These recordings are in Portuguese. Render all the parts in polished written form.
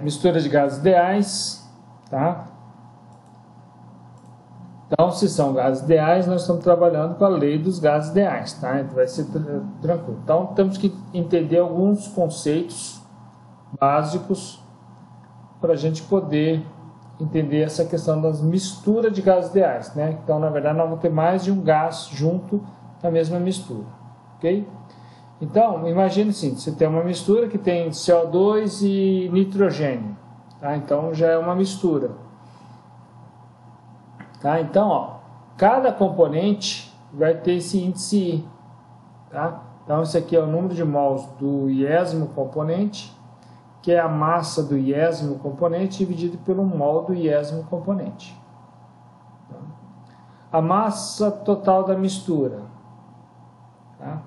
Mistura de gases ideais, tá? Então, se são gases ideais, nós estamos trabalhando com a lei dos gases ideais, tá? Vai ser tranquilo. Então, temos que entender alguns conceitos básicos para a gente poder entender essa questão das misturas de gases ideais, né? Então, na verdade, nós vamos ter mais de um gás junto na mesma mistura, ok? Então, imagine assim, você tem uma mistura que tem CO2 e nitrogênio, tá? Então, já é uma mistura. Tá? Então, ó, cada componente vai ter esse índice I. Tá? Então, esse aqui é o número de mols do iésimo componente, que é a massa do iésimo componente dividido pelo mol do iésimo componente. Tá? A massa total da mistura, tá?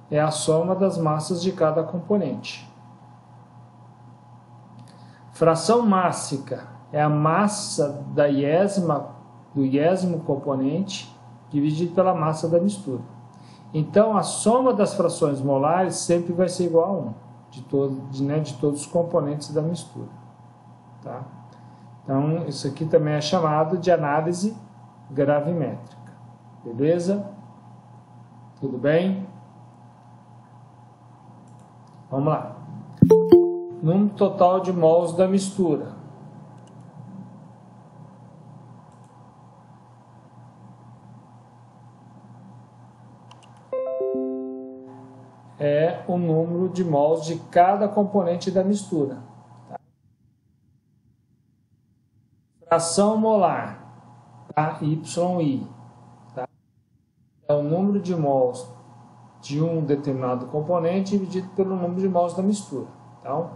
É a soma das massas de cada componente. Fração mássica é a massa da do iésimo componente dividido pela massa da mistura. Então, a soma das frações molares sempre vai ser igual a 1, de todos os componentes da mistura. Tá? Então, isso aqui também é chamado de análise gravimétrica. Beleza? Tudo bem? Vamos lá. Número total de mols da mistura. É o número de mols de cada componente da mistura. Tá? Fração molar, tá? YI, tá? É o número de mols de um determinado componente dividido pelo número de mols da mistura. Então,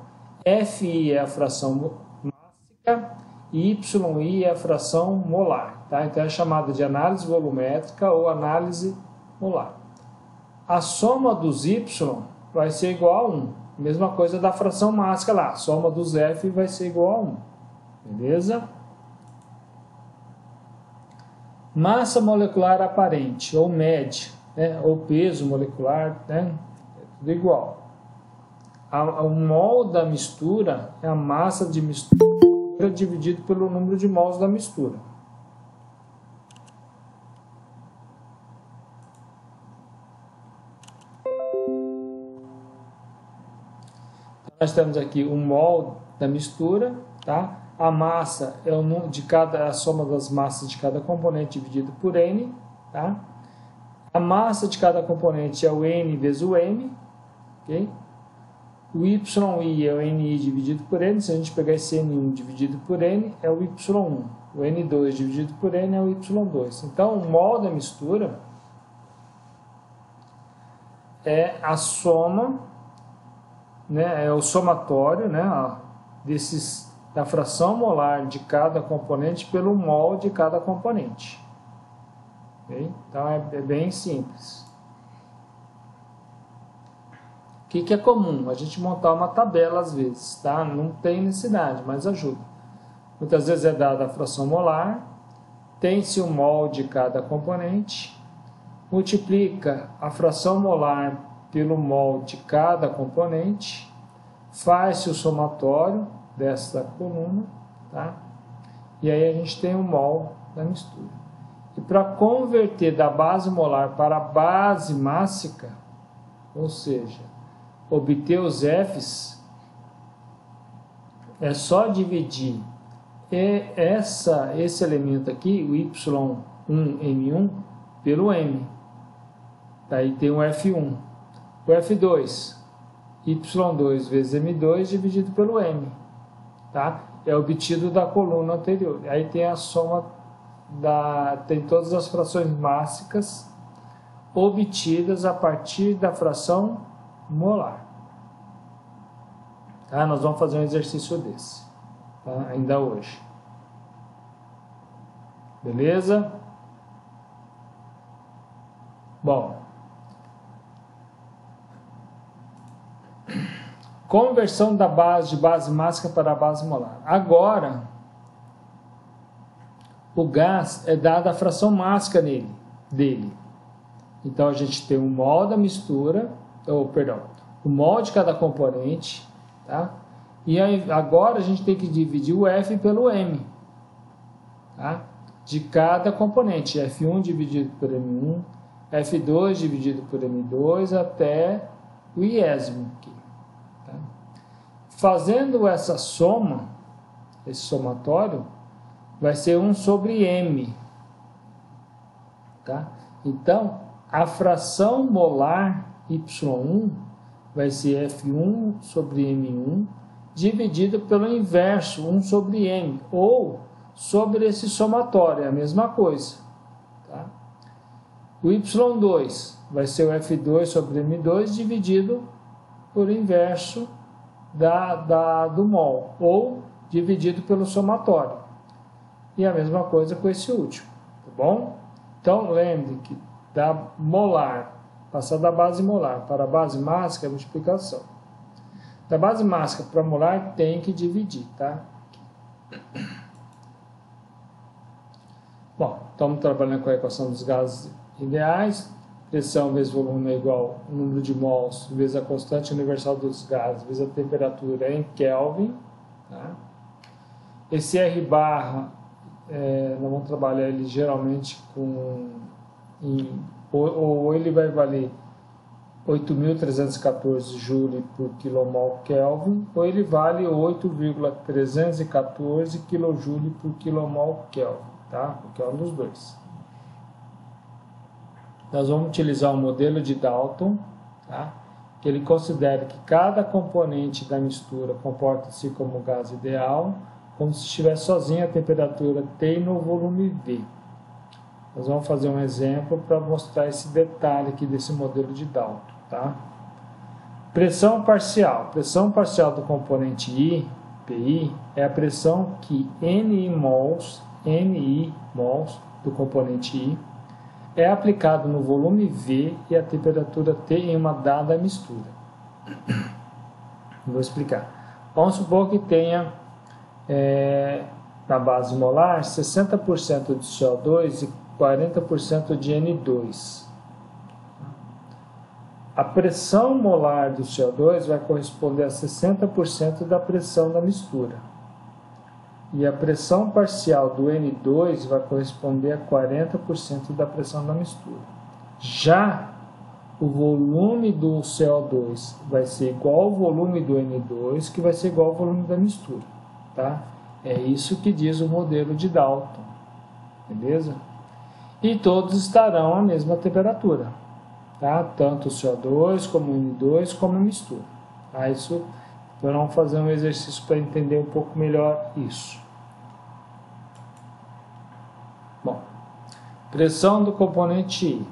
FI é a fração mássica e YI é a fração molar. Tá? Então, é chamada de análise volumétrica ou análise molar. A soma dos Y vai ser igual a 1. Mesma coisa da fração mássica lá. A soma dos F vai ser igual a 1. Beleza? Massa molecular aparente, ou média, né? Ou peso molecular, né? É tudo igual. O mol da mistura é a massa de mistura dividido pelo número de mols da mistura. Nós temos aqui o mol da mistura, tá? A massa é o número de a soma das massas de cada componente dividido por N, tá? A massa de cada componente é o N vezes o M, ok? O YI é o NI dividido por N. Se a gente pegar esse N1 dividido por N, é o Y1. O N2 dividido por N é o Y2. Então, o mol da mistura é a soma, né, é o somatório, né, da fração molar de cada componente pelo mol de cada componente. Okay? Então, é bem simples. O que é comum? A gente montar uma tabela às vezes, tá? Não tem necessidade, mas ajuda. Muitas vezes é dada a fração molar, tem-se o mol de cada componente, multiplica a fração molar pelo mol de cada componente, faz-se o somatório dessa coluna, tá? E aí a gente tem o mol da mistura. E para converter da base molar para a base mássica, ou seja, obter os Fs, é só dividir esse elemento aqui, o Y1M1, pelo M. Daí tem o F1. O F2, Y2 vezes M2 dividido pelo M. Tá? É obtido da coluna anterior. Aí tem a soma, tem todas as frações mássicas obtidas a partir da fração molar. Tá? Nós vamos fazer um exercício desse, tá? Ainda hoje. Beleza? Bom, conversão da base de base mássica para a base molar. Agora, o gás é dada a fração mássica dele. Então, a gente tem o mol da mistura, o mol de cada componente, tá? E aí, agora a gente tem que dividir o F pelo M, tá? De cada componente, F1 dividido por M1, F2 dividido por M2 até o iésimo aqui, tá? Fazendo essa soma, esse somatório, vai ser 1 sobre M, tá? Então, a fração molar Y1 vai ser F1 sobre M1 dividido pelo inverso, 1 sobre M, ou sobre esse somatório, é a mesma coisa, tá? O Y2 vai ser o F2 sobre M2 dividido por inverso do mol, ou dividido pelo somatório. E a mesma coisa com esse último, tá bom? Então, lembre que da molar, passar da base molar para a base mássica é multiplicação. Da base mássica para molar tem que dividir, tá? Bom, estamos trabalhando com a equação dos gases ideais. Pressão vezes volume é igual ao número de mols vezes a constante universal dos gases vezes a temperatura em Kelvin, tá? Esse R barra, nós vamos trabalhar ele geralmente ou ele vai valer 8.314 joule por quilomol Kelvin, ou ele vale 8,314 kJ por quilomol Kelvin, tá? Porque é um dos dois. Nós vamos utilizar o modelo de Dalton, tá? Que ele considera que cada componente da mistura comporta-se como gás ideal, como se estivesse sozinho a temperatura T no volume V. Nós vamos fazer um exemplo para mostrar esse detalhe aqui desse modelo de Dalton, tá? Pressão parcial. Pressão parcial do componente I, PI, é a pressão que NI mols do componente I é aplicado no volume V e a temperatura T em uma dada mistura. Vou explicar. Vamos supor que tenha na base molar 60% de CO2 e 40% de N2. A pressão molar do CO2 vai corresponder a 60% da pressão da mistura. E a pressão parcial do N2 vai corresponder a 40% da pressão da mistura. Já o volume do CO2 vai ser igual ao volume do N2, que vai ser igual ao volume da mistura, tá? É isso que diz o modelo de Dalton, beleza? E todos estarão à mesma temperatura, tá? Tanto o CO2 como o N2 como a mistura, tá? Isso, vamos fazer um exercício para entender um pouco melhor isso. Bom, pressão do componente I,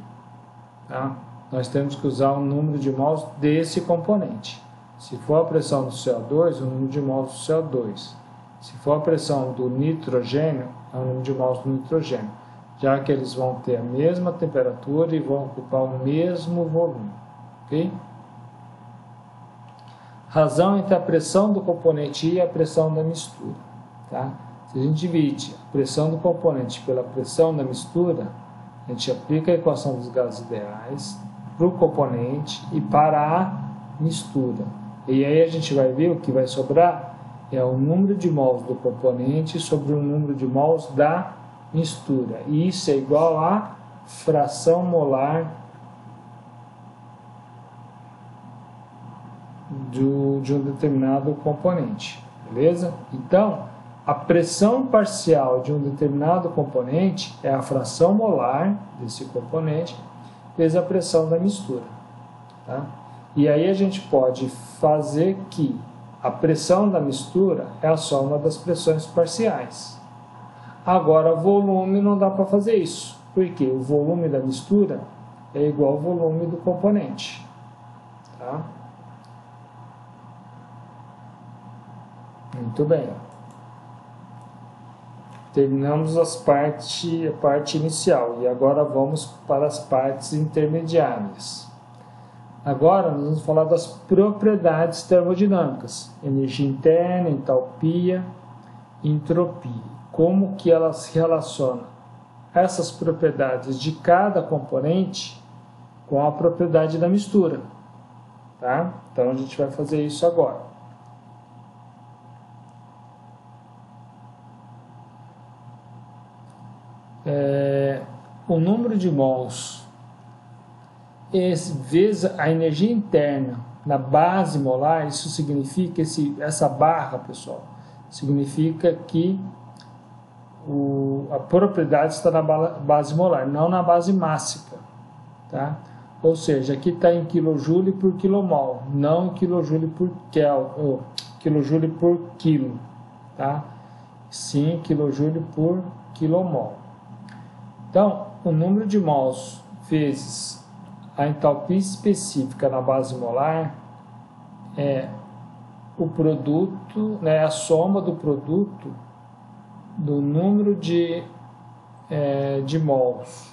tá? Nós temos que usar o número de mols desse componente. Se for a pressão do CO2, o número de mols do CO2. Se for a pressão do nitrogênio, é o número de mols do nitrogênio, já que eles vão ter a mesma temperatura e vão ocupar o mesmo volume, ok? Razão entre a pressão do componente I e a pressão da mistura, tá? Se a gente divide a pressão do componente pela pressão da mistura, a gente aplica a equação dos gases ideais para o componente e para a mistura. E aí a gente vai ver o que vai sobrar é o número de mols do componente sobre o número de mols da mistura. E isso é igual a fração molar de um determinado componente, beleza? Então, a pressão parcial de um determinado componente é a fração molar desse componente vezes a pressão da mistura, tá? E aí a gente pode fazer que a pressão da mistura é a soma das pressões parciais. Agora, volume não dá para fazer isso, porque o volume da mistura é igual ao volume do componente, tá? Muito bem. Terminamos a parte inicial e agora vamos para as partes intermediárias. Agora nós vamos falar das propriedades termodinâmicas: energia interna, entalpia, entropia. Como que elas se relacionam essas propriedades de cada componente com a propriedade da mistura, tá? Então a gente vai fazer isso agora. o número de mols vezes a energia interna na base molar, isso significa, essa barra, pessoal, significa que a propriedade está na base molar, não na base mássica, tá? Ou seja, aqui está em kJ por quilomol, não em kJ por kJ por quilo, tá? Sim, kJ por quilomol. Então, o número de mols vezes a entalpia específica na base molar é o produto, né, a soma do produto do número de mols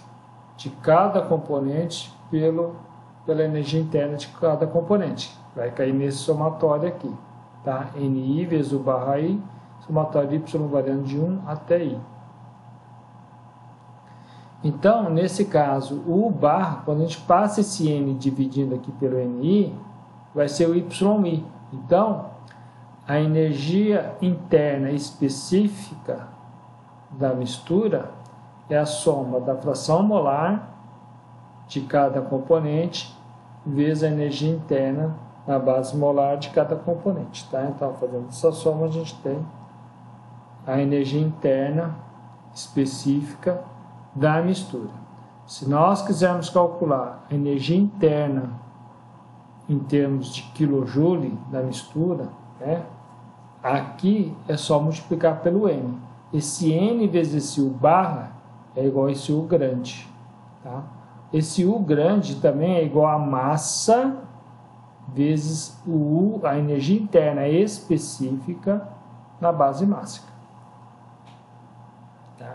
de cada componente pela energia interna de cada componente. Vai cair nesse somatório aqui, tá? Ni vezes o barra I, somatório Y variando de 1 até I. Então, nesse caso, o barra, quando a gente passa esse N dividindo aqui pelo Ni, vai ser o YI. Então, a energia interna específica da mistura é a soma da fração molar de cada componente vezes a energia interna na base molar de cada componente, tá? Então, fazendo essa soma, a gente tem a energia interna específica da mistura. Se nós quisermos calcular a energia interna em termos de kJ da mistura, né, aqui é só multiplicar pelo N. Esse N vezes esse U barra é igual a esse U grande, tá? Esse U grande também é igual a massa vezes o U, a energia interna específica na base mássica. Tá?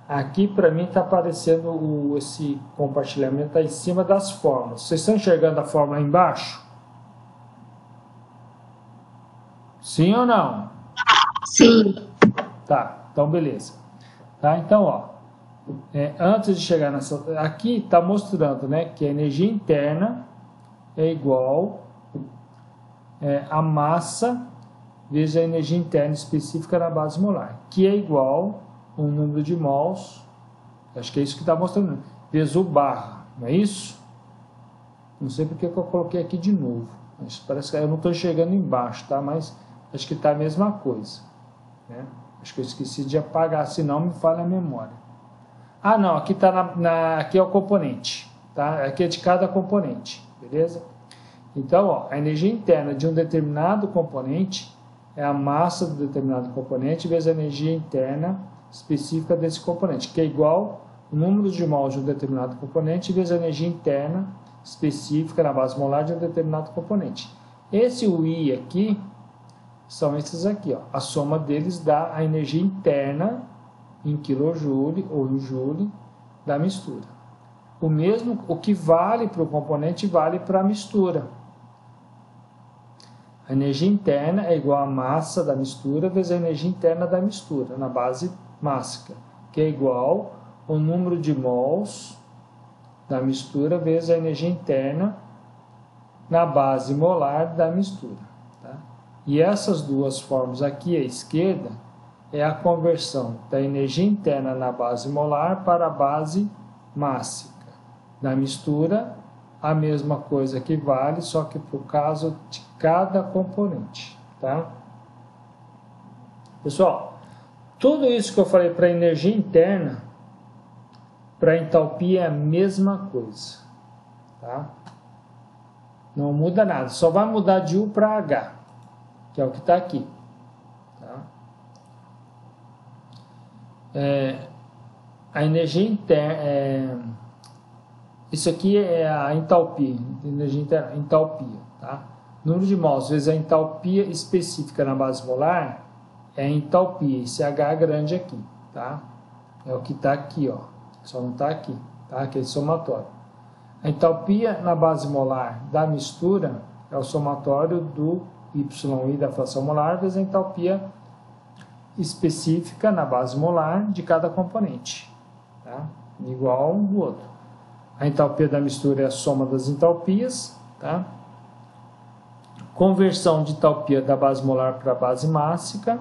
Aqui para mim está aparecendo esse compartilhamento tá em cima das fórmulas. Vocês estão enxergando a fórmula aí embaixo? Sim ou não? Sim. Tá, então beleza. Tá, então, ó, antes de chegar nessa... Aqui está mostrando, né, que a energia interna é igual a massa vezes a energia interna específica na base molar, que é igual o número de mols, acho que é isso que está mostrando, vezes o barra, não é isso? Não sei porque que eu coloquei aqui de novo, mas parece que eu não estou enxergando embaixo, tá? Mas acho que está a mesma coisa, né? Acho que eu esqueci de apagar, senão me falha a memória. Ah, não, aqui tá aqui é o componente, tá? Aqui é de cada componente, beleza? Então, ó, a energia interna de um determinado componente é a massa do determinado componente vezes a energia interna específica desse componente, que é igual o número de mols de um determinado componente vezes a energia interna específica na base molar de um determinado componente. Esse I aqui são esses aqui, ó. A soma deles dá a energia interna em kJ ou em joule da mistura. O que vale para o componente vale para a mistura. A energia interna é igual a massa da mistura vezes a energia interna da mistura na base mássica, que é igual ao número de mols da mistura vezes a energia interna na base molar da mistura. Tá? E essas duas fórmulas aqui à esquerda é a conversão da energia interna na base molar para a base mássica. Na mistura, a mesma coisa que vale, só que para o caso de cada componente. Tá? Pessoal, tudo isso que eu falei para a energia interna, para a entalpia é a mesma coisa. Tá? Não muda nada, só vai mudar de U para H, que é o que está aqui. Tá? A energia interna, isso aqui é a entalpia, energia interna, entalpia. Tá? Número de mols vezes a entalpia específica na base molar é a entalpia, esse H grande aqui. Tá? É o que está aqui, ó. Só não está aqui, tá? Aquele somatório. A entalpia na base molar da mistura é o somatório do YI da fração molar vezes a entalpia específica na base molar de cada componente, tá? Igual um do outro. A entalpia da mistura é a soma das entalpias, tá? Conversão de entalpia da base molar para a base mássica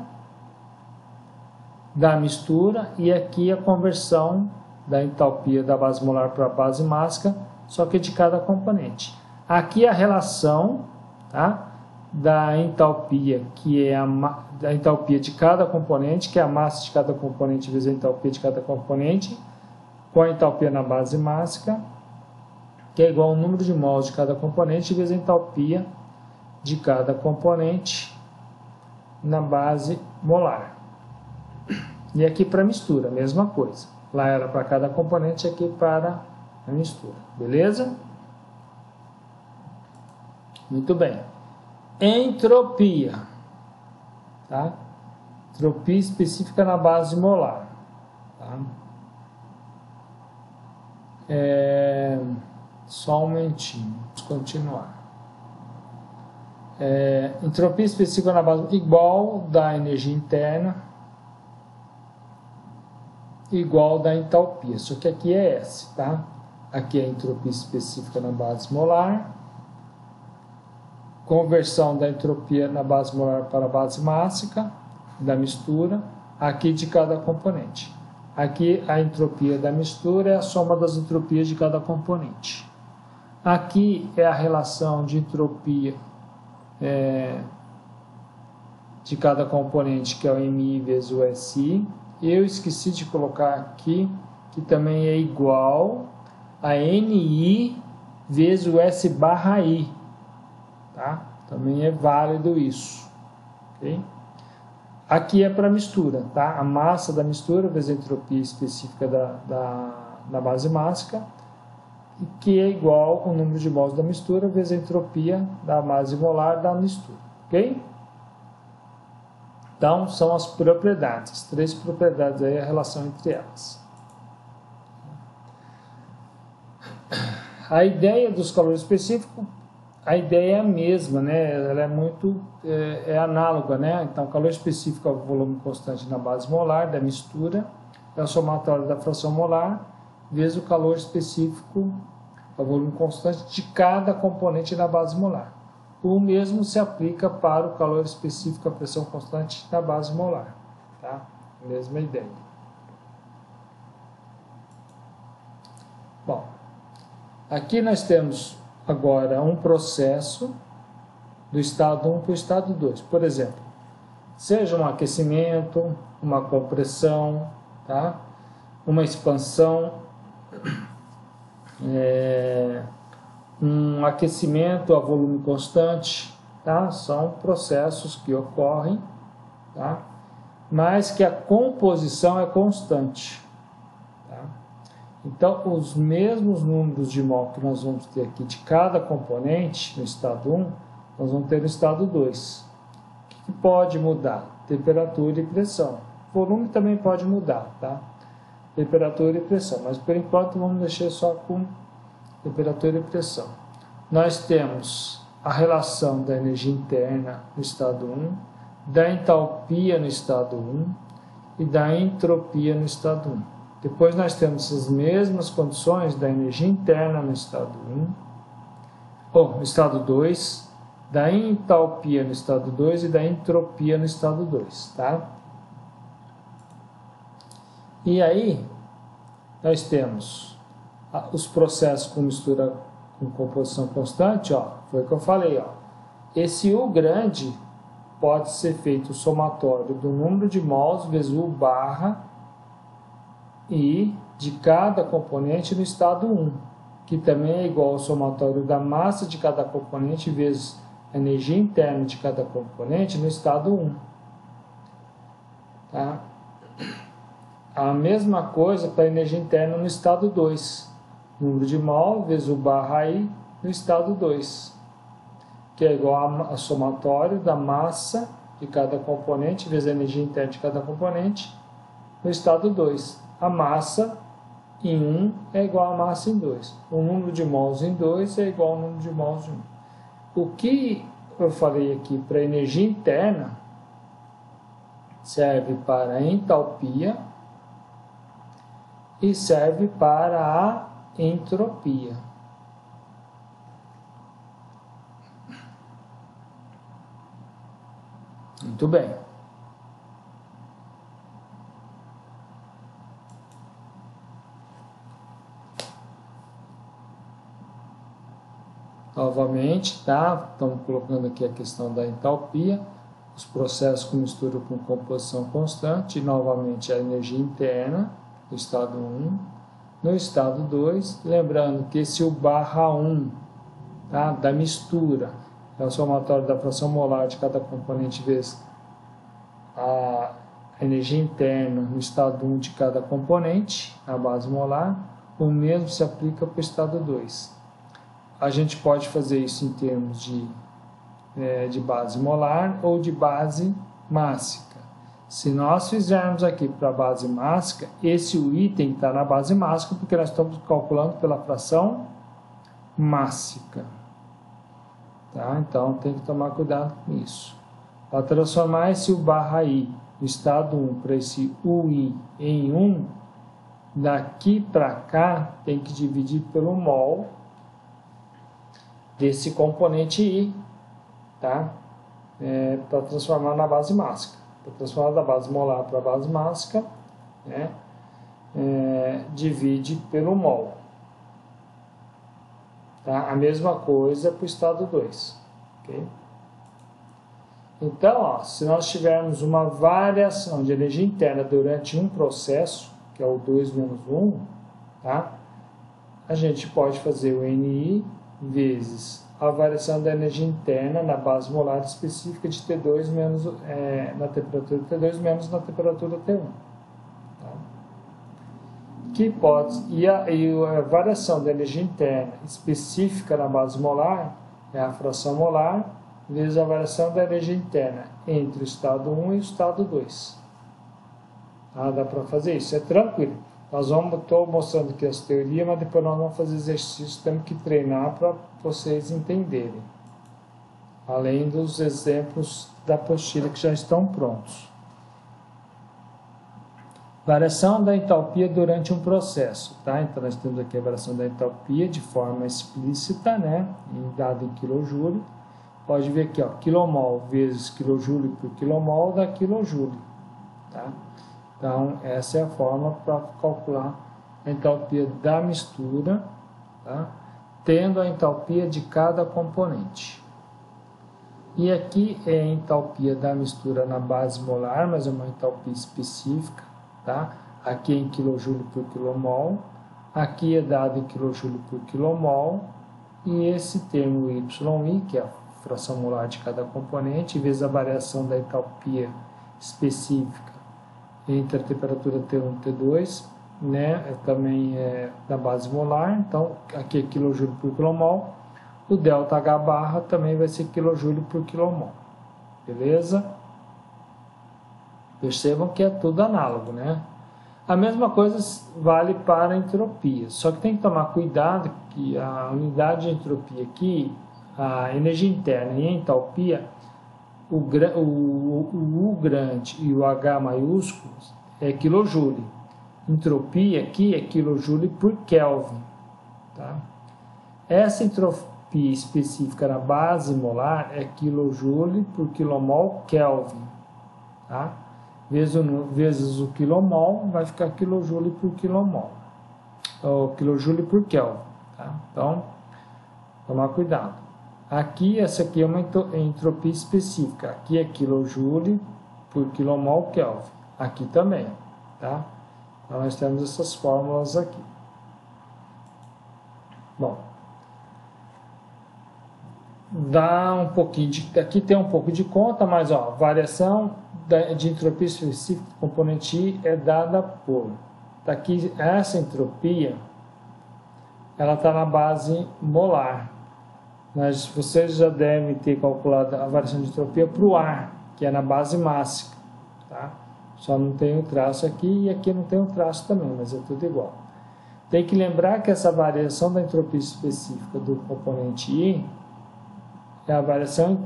da mistura, e aqui a conversão da entalpia da base molar para a base mássica, só que de cada componente. Aqui a relação, tá, da entalpia, que é a entalpia de cada componente, que é a massa de cada componente vezes a entalpia de cada componente, com a entalpia na base mássica, que é igual ao número de mols de cada componente vezes a entalpia de cada componente na base molar. E aqui para mistura, mesma coisa. Lá era para cada componente, aqui para a mistura. Beleza? Muito bem. Entropia. Tá? Entropia específica na base molar. Tá? Só um momentinho. Vamos continuar. Entropia específica na base igual da energia interna igual da entalpia, só que aqui é S, tá? Aqui é a entropia específica na base molar, conversão da entropia na base molar para a base mássica, da mistura, aqui de cada componente. Aqui a entropia da mistura é a soma das entropias de cada componente. Aqui é a relação de entropia de cada componente, que é o MI vezes o SI. Eu esqueci de colocar aqui que também é igual a NI vezes o S barra I. Tá? Também é válido isso. Okay? Aqui é para mistura. Tá? A massa da mistura vezes a entropia específica da base mássica, que é igual ao número de mols da mistura vezes a entropia da base molar da mistura. Ok? Então, são as propriedades, 3 propriedades aí, a relação entre elas. A ideia dos calores específicos, a ideia é a mesma, né? Ela é muito análoga, né? Então, calor específico é o volume constante na base molar da mistura, é o somatório da fração molar, vezes o calor específico, é o volume constante de cada componente da base molar. O mesmo se aplica para o calor específico, a pressão constante da base molar. Tá? Mesma ideia. Bom, aqui nós temos agora um processo do estado 1 para o estado 2. Por exemplo, seja um aquecimento, uma compressão, tá? Uma expansão, um aquecimento a volume constante, tá? São processos que ocorrem, tá? Mas que a composição é constante. Tá? Então, os mesmos números de mol que nós vamos ter aqui de cada componente no estado 1, nós vamos ter no estado 2. O que pode mudar? Temperatura e pressão. O volume também pode mudar, tá? Temperatura e pressão, mas por enquanto vamos deixar só com temperatura e pressão. Nós temos a relação da energia interna no estado 1, da entalpia no estado 1 e da entropia no estado 1. Depois nós temos as mesmas condições da energia interna no estado 1, no estado 2, da entalpia no estado 2 e da entropia no estado 2, tá? E aí nós temos os processos com mistura com composição constante, ó, foi o que eu falei, ó. Esse U grande pode ser feito o somatório do número de mols vezes U barra I de cada componente no estado 1, que também é igual ao somatório da massa de cada componente vezes a energia interna de cada componente no estado 1. Tá? A mesma coisa para a energia interna no estado 2. Número de mol vezes o barra I no estado 2, que é igual a somatório da massa de cada componente vezes a energia interna de cada componente no estado 2. A massa em 1 é igual a massa em 2. O número de mols em 2 é igual ao número de mols em 1. O que eu falei aqui para a energia interna serve para a entalpia e serve para a entropia. Muito bem. Novamente, tá? Estamos colocando aqui a questão da entalpia, os processos com mistura com composição constante, e novamente a energia interna, no estado 1. No estado 2, lembrando que esse U/1, tá? Da mistura, é o somatório da fração molar de cada componente vezes a energia interna no estado 1 de cada componente, a base molar, o mesmo se aplica para o estado 2. A gente pode fazer isso em termos de base molar ou de base mássica. Se nós fizermos aqui para a base mássica, esse item está na base mássica porque nós estamos calculando pela fração mássica. Tá? Então tem que tomar cuidado com isso. Para transformar esse U/I do estado 1 para esse UI em 1, daqui para cá tem que dividir pelo mol desse componente I, tá? Para transformar na base mássica. Para transformar da base molar para a base mássica, né? Divide pelo mol. Tá? A mesma coisa para o estado 2. Okay? Então, ó, se nós tivermos uma variação de energia interna durante um processo, que é o 2 menos 1, tá? A gente pode fazer o NI vezes a variação da energia interna na base molar específica de T2 menos, na temperatura T2 menos na temperatura T1. Tá? Que pode, e a variação da energia interna específica na base molar é a fração molar vezes a variação da energia interna entre o estado 1 e o estado 2. Tá? Dá para fazer isso, é tranquilo. Estou mostrando aqui as teorias, mas depois nós vamos fazer exercícios, temos que treinar para vocês entenderem. Além dos exemplos da apostila que já estão prontos. Variação da entalpia durante um processo. Tá? Então nós temos aqui a variação da entalpia de forma explícita, né? Dada em kJ. Pode ver aqui, ó, quilomol vezes kJ por quilomol dá kJ. Tá? Então, essa é a forma para calcular a entalpia da mistura, tá? Tendo a entalpia de cada componente. E aqui é a entalpia da mistura na base molar, mas é uma entalpia específica, tá? Aqui é em kJ por quilomol, aqui é dado em kJ por quilomol, e esse termo YI, que é a fração molar de cada componente, vezes a variação da entalpia específica entre a temperatura T1 e T2, né, também é da base molar, então aqui é kJ por quilomol, o ΔH barra também vai ser kJ por quilomol, beleza? Percebam que é tudo análogo, né? A mesma coisa vale para a entropia, só que tem que tomar cuidado que a unidade de entropia aqui, a energia interna e a entalpia, o U grande e o H maiúsculo é kJ. Entropia aqui é kJ por Kelvin. Tá? Essa entropia específica na base molar é kJ por quilomol Kelvin. Tá? Vezes o quilomol vai ficar kJ por quilomol. Ou kJ por Kelvin. Tá? Então, tomar cuidado. Aqui, essa aqui é uma entropia específica. Aqui é kJ por quilomol Kelvin. Aqui também, tá? Então, nós temos essas fórmulas aqui. Bom, dá um pouquinho de... Aqui tem um pouco de conta, mas, ó, variação de entropia específica do componente I é dada por... Aqui, essa entropia, ela está na base molar. Mas vocês já devem ter calculado a variação de entropia para o ar, que é na base mássica. Tá? Só não tem o traço aqui e aqui não tem o traço também, mas é tudo igual. Tem que lembrar que essa variação da entropia específica do componente I é a variação...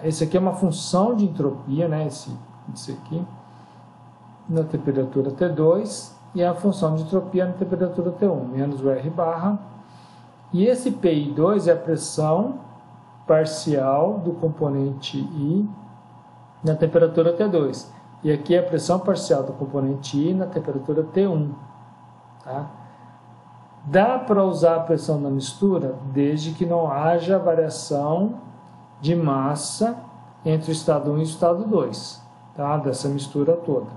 esse aqui é uma função de entropia, né? Esse aqui, na temperatura T2, e é a função de entropia na temperatura T1, menos o R barra. E esse PI2 é a pressão parcial do componente I na temperatura T2. E aqui é a pressão parcial do componente I na temperatura T1. Tá? Dá para usar a pressão na mistura desde que não haja variação de massa entre o estado 1 e o estado 2, tá? Dessa mistura toda.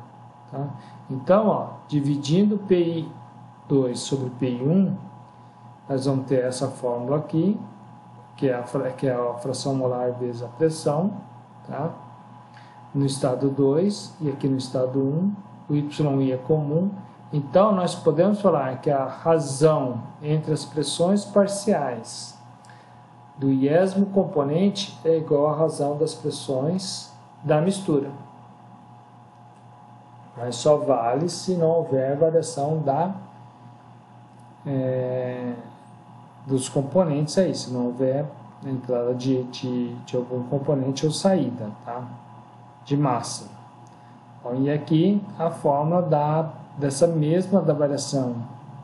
Tá? Então, ó, dividindo PI2 sobre PI1, nós vamos ter essa fórmula aqui, que é a fração molar vezes a pressão, tá? No estado 2 e aqui no estado 1, o YI é comum. Então, nós podemos falar que a razão entre as pressões parciais do iésimo componente é igual à razão das pressões da mistura. Mas só vale se não houver variação dos componentes aí, se não houver entrada de algum componente ou saída, tá? De massa. Bom, e aqui a fórmula dessa mesma da variação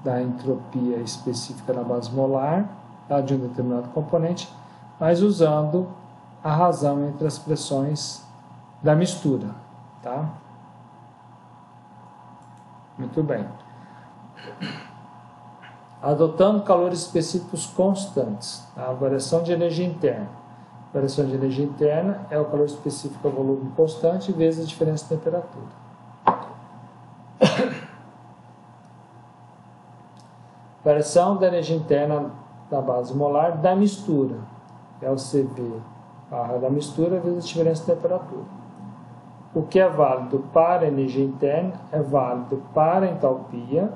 da entropia específica na base molar, tá, de um determinado componente, mas usando a razão entre as pressões da mistura. Tá? Muito bem. Adotando calores específicos constantes. Tá? A variação de energia interna. A variação de energia interna é o calor específico ao volume constante vezes a diferença de temperatura. Variação da energia interna da base molar da mistura. É o CV barra da mistura vezes a diferença de temperatura. O que é válido para a energia interna é válido para a entalpia,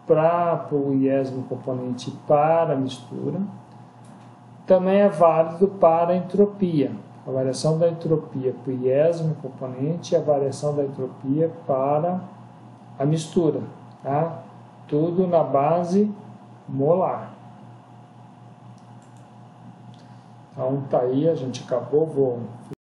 para o iésimo componente para a mistura. Também é válido para a entropia. A variação da entropia para o iésimo componente e a variação da entropia para a mistura. Tá? Tudo na base molar. Então, tá aí, a gente acabou, vou